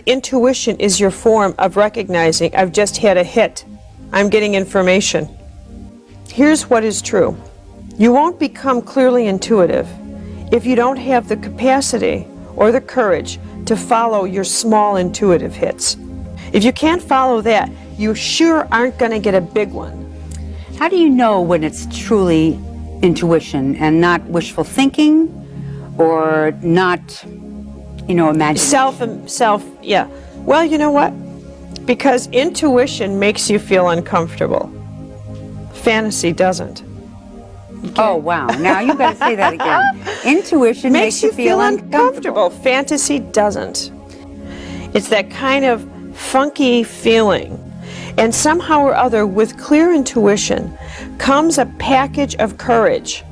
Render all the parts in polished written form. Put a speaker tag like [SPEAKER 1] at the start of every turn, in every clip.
[SPEAKER 1] Intuition is your form of recognizing, I've just had a hit. I'm getting information. Here's what is true. You won't become clearly intuitive if you don't have the capacity or the courage to follow your small intuitive hits. If you can't follow that, you sure aren't going to get a big one.
[SPEAKER 2] How do you know when it's truly intuition and not wishful thinking or not, imagination?
[SPEAKER 1] Yeah. Well, you know what? Because intuition makes you feel uncomfortable. Fantasy doesn't.
[SPEAKER 2] Okay. Oh, wow. Now you've got to say that again. Intuition makes you feel uncomfortable.
[SPEAKER 1] Fantasy doesn't. It's that kind of funky feeling. And somehow or other, with clear intuition, comes a package of courage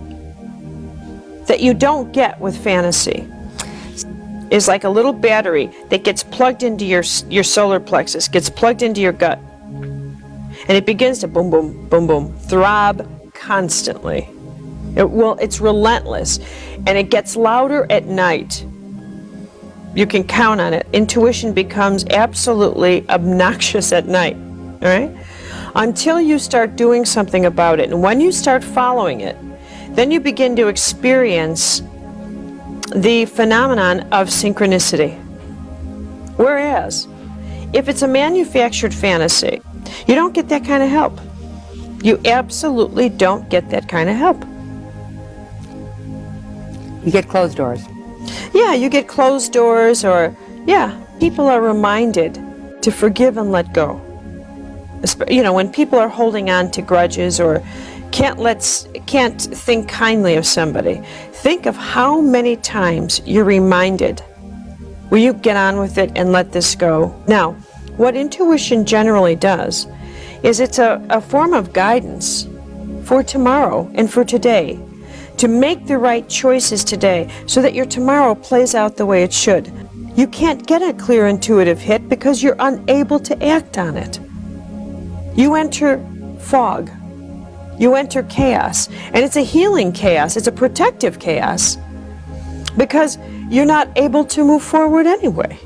[SPEAKER 1] that you don't get with fantasy. It's like a little battery that gets plugged into your solar plexus, gets plugged into your gut. And it begins to boom, boom, boom, boom, throb constantly. It's relentless. And it gets louder at night. You can count on it. Intuition becomes absolutely obnoxious at night. All right? Until you start doing something about it. And when you start following it, then you begin to experience the phenomenon of synchronicity. Whereas, if it's a manufactured fantasy, you don't get that kind of help. You absolutely don't get that kind of help.
[SPEAKER 2] You get closed doors.
[SPEAKER 1] Yeah, you get closed doors, or, people are reminded to forgive and let go. When people are holding on to grudges or can't think kindly of somebody, think of how many times you're reminded, will you get on with it and let this go? Now, what intuition generally does is it's a form of guidance for tomorrow and for today, to make the right choices today so that your tomorrow plays out the way it should. You can't get a clear intuitive hit because you're unable to act on it. You enter fog. You enter chaos. And it's a healing chaos. It's a protective chaos because you're not able to move forward anyway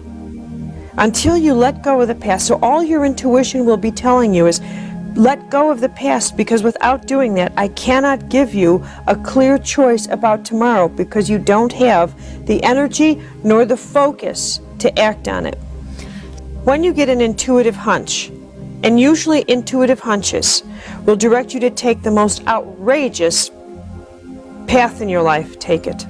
[SPEAKER 1] until you let go of the past. So all your intuition will be telling you is, let go of the past, because without doing that, I cannot give you a clear choice about tomorrow because you don't have the energy nor the focus to act on it. When you get an intuitive hunch, and usually intuitive hunches will direct you to take the most outrageous path in your life, take it.